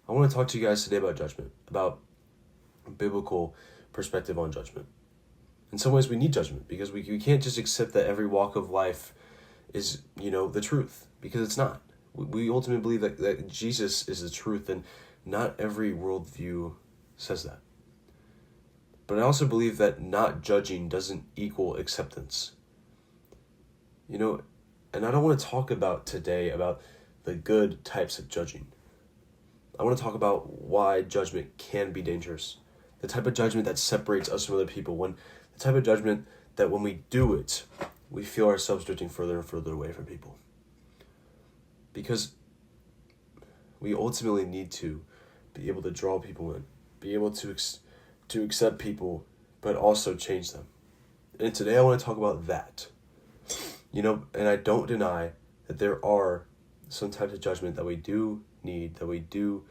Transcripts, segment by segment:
I want to talk to you guys today about judgment, about biblical perspective on judgment. In some ways, we need judgment because we can't just accept that every walk of life is, the truth, because it's not. We ultimately believe that Jesus is the truth, and not every worldview says that. But I also believe that not judging doesn't equal acceptance. And I don't want to talk about today about the good types of judging. I want to talk about why judgment can be dangerous. The type of judgment that separates us from other people. The type of judgment that when we do it, we feel ourselves drifting further and further away from people. Because we ultimately need to be able to draw people in, be able to accept people, but also change them. And today I want to talk about that. And I don't deny that there are some types of judgment that we do need, that we do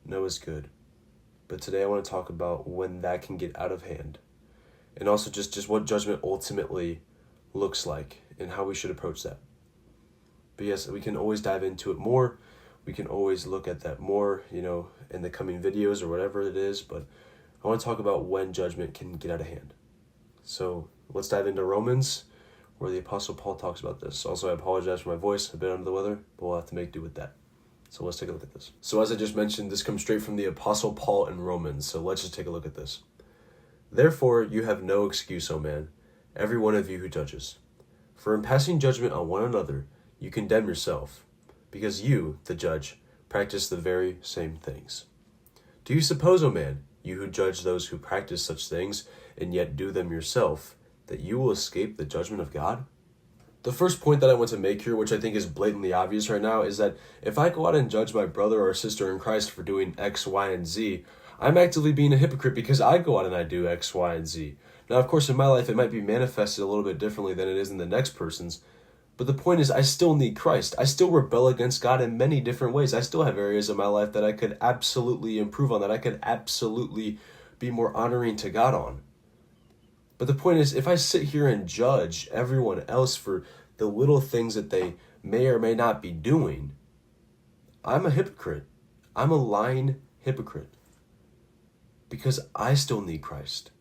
know is good. But today I want to talk about when that can get out of hand. And also just what judgment ultimately looks like and how we should approach that. But yes, we can always dive into it more. We can always look at that more, in the coming videos or whatever it is. But I want to talk about when judgment can get out of hand. So let's dive into Romans, where the Apostle Paul talks about this. Also, I apologize for my voice, a bit under the weather, but we'll have to make do with that. So let's take a look at this. So as I just mentioned, this comes straight from the Apostle Paul in Romans. So let's just take a look at this. Therefore, you have no excuse, O man, every one of you who judges. For in passing judgment on one another, you condemn yourself, because you, the judge, practice the very same things. Do you suppose, O man, you who judge those who practice such things, and yet do them yourself, that you will escape the judgment of God? The first point that I want to make here, which I think is blatantly obvious right now, is that if I go out and judge my brother or sister in Christ for doing X, Y, and Z, I'm actively being a hypocrite because I go out and I do X, Y, and Z. Now, of course, in my life, it might be manifested a little bit differently than it is in the next person's, but the point is I still need Christ. I still rebel against God in many different ways. I still have areas of my life that I could absolutely improve on, that I could absolutely be more honoring to God on. But the point is, if I sit here and judge everyone else for the little things that they may or may not be doing, I'm a hypocrite. I'm a lying hypocrite. Because I still need Christ.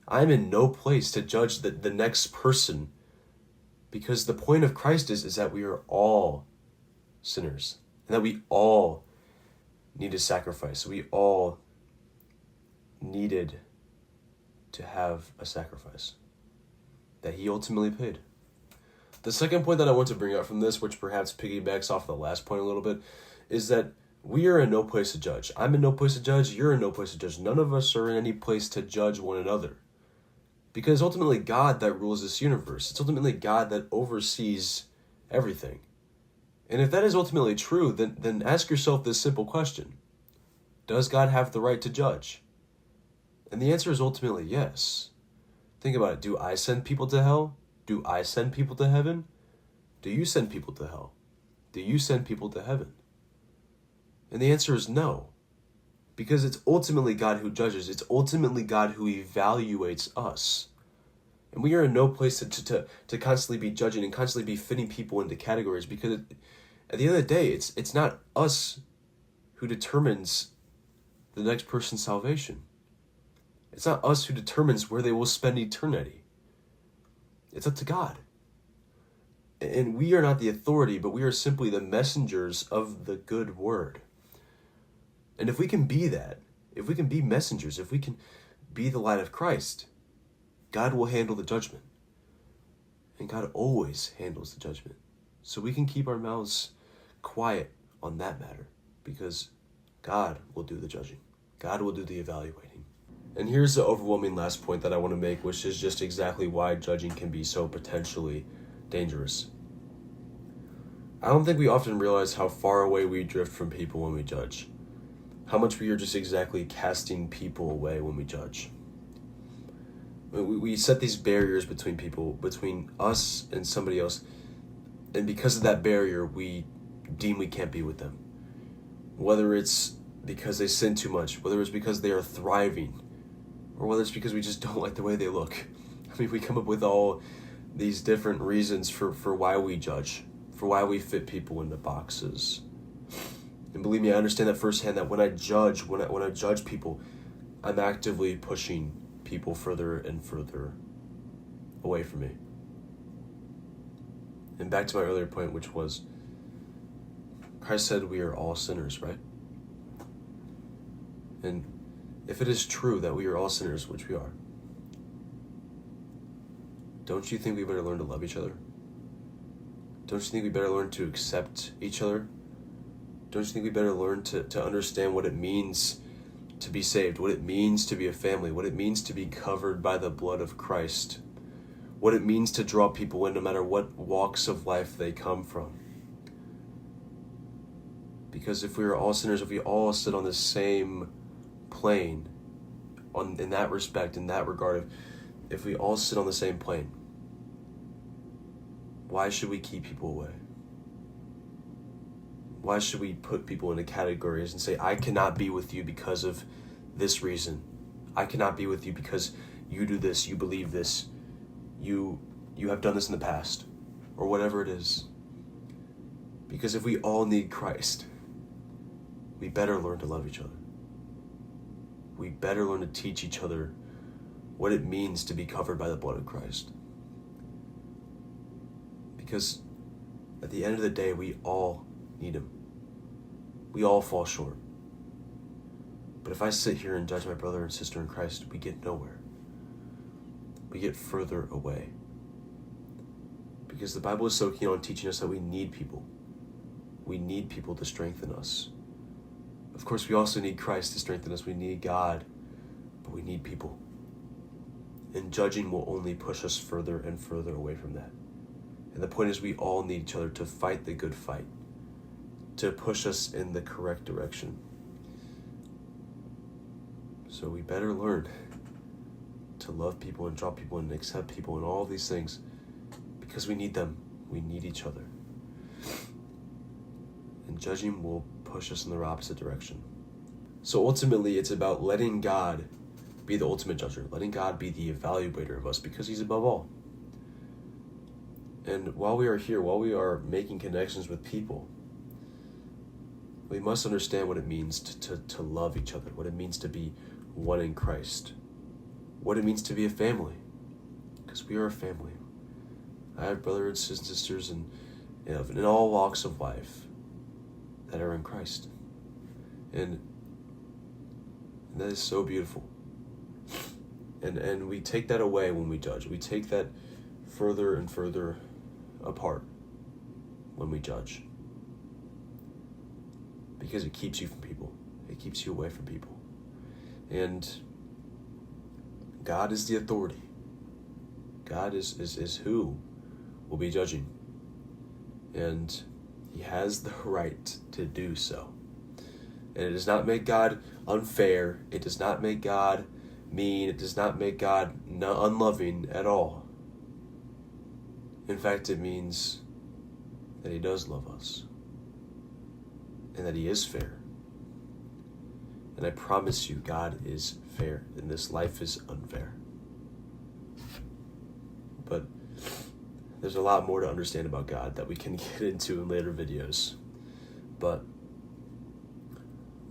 I'm in no place to judge the next person, because the point of Christ is that we are all sinners, and that we all need a sacrifice. We all needed to have a sacrifice that he ultimately paid. The second point that I want to bring up from this, which perhaps piggybacks off the last point a little bit, is that we are in no place to judge. I'm in no place to judge. You're in no place to judge. None of us are in any place to judge one another. Because it's ultimately God that rules this universe. It's ultimately God that oversees everything. And if that is ultimately true, then ask yourself this simple question. Does God have the right to judge? And the answer is ultimately yes. Think about it. Do I send people to hell? Do I send people to heaven? Do you send people to hell? Do you send people to heaven? And the answer is no. Because it's ultimately God who judges. It's ultimately God who evaluates us. And we are in no place to constantly be judging and constantly be fitting people into categories, because at the end of the day, it's not us who determines the next person's salvation. It's not us who determines where they will spend eternity. It's up to God. And we are not the authority, but we are simply the messengers of the good word. And if we can be that, if we can be messengers, if we can be the light of Christ, God will handle the judgment. And God always handles the judgment. So we can keep our mouths quiet on that matter, because God will do the judging. God will do the evaluating. And here's the overwhelming last point that I want to make, which is just exactly why judging can be so potentially dangerous. I don't think we often realize how far away we drift from people when we judge. How much we are just exactly casting people away when we judge. We set these barriers between people, between us and somebody else, and because of that barrier, we deem we can't be with them. Whether it's because they sin too much, whether it's because they are thriving, or whether it's because we just don't like the way they look. I mean, we come up with all these different reasons for why we judge, for why we fit people into boxes. And believe me, I understand that firsthand, that when I judge people, I'm actively pushing people further and further away from me. And back to my earlier point, which was, Christ said we are all sinners, right? And if it is true that we are all sinners, which we are, don't you think we better learn to love each other? Don't you think we better learn to accept each other? Don't you think we better learn to understand what it means to be saved, what it means to be a family, what it means to be covered by the blood of Christ, what it means to draw people in no matter what walks of life they come from? Because if we are all sinners, if we all sit on the same plane, in that respect, in that regard, if we all sit on the same plane, why should we keep people away? Why should we put people into categories and say, I cannot be with you because of this reason. I cannot be with you because you do this, you believe this, you have done this in the past, or whatever it is. Because if we all need Christ, we better learn to love each other. We better learn to teach each other what it means to be covered by the blood of Christ. Because at the end of the day, we all need him. We all fall short. But if I sit here and judge my brother and sister in Christ, we get nowhere. We get further away. Because the Bible is so keen on teaching us that we need people. We need people to strengthen us. Of course, we also need Christ to strengthen us. We need God, but we need people. And judging will only push us further and further away from that. And the point is, we all need each other to fight the good fight, to push us in the correct direction. So we better learn to love people and draw people and accept people and all these things, because we need them. We need each other. And judging will push us in the opposite direction. So ultimately, it's about letting God be the ultimate judger, letting God be the evaluator of us, because he's above all. And while we are here, while we are making connections with people, we must understand what it means to love each other, what it means to be one in Christ, what it means to be a family, because we are a family. I have brothers and sisters in all walks of life that are in Christ. And that is so beautiful. And we take that away when we judge. We take that further and further apart when we judge. Because it keeps you from people. It keeps you away from people. And God is the authority. God is who will be judging. And he has the right to do so. And it does not make God unfair. It does not make God mean. It does not make God unloving at all. In fact, it means that he does love us. And that he is fair. And I promise you, God is fair. And this life is unfair. But there's a lot more to understand about God that we can get into in later videos. But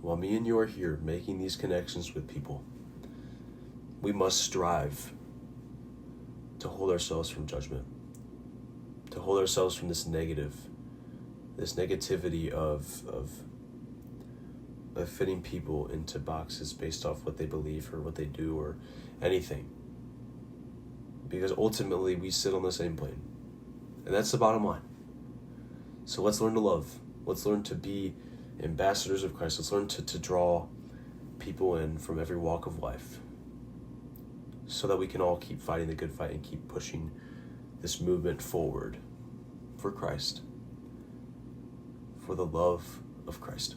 while me and you are here making these connections with people, we must strive to hold ourselves from judgment, to hold ourselves from this negativity of fitting people into boxes based off what they believe or what they do or anything. Because ultimately we sit on the same plane. And that's the bottom line. So let's learn to love. Let's learn to be ambassadors of Christ. Let's learn to draw people in from every walk of life, so that we can all keep fighting the good fight and keep pushing this movement forward for Christ, for the love of Christ.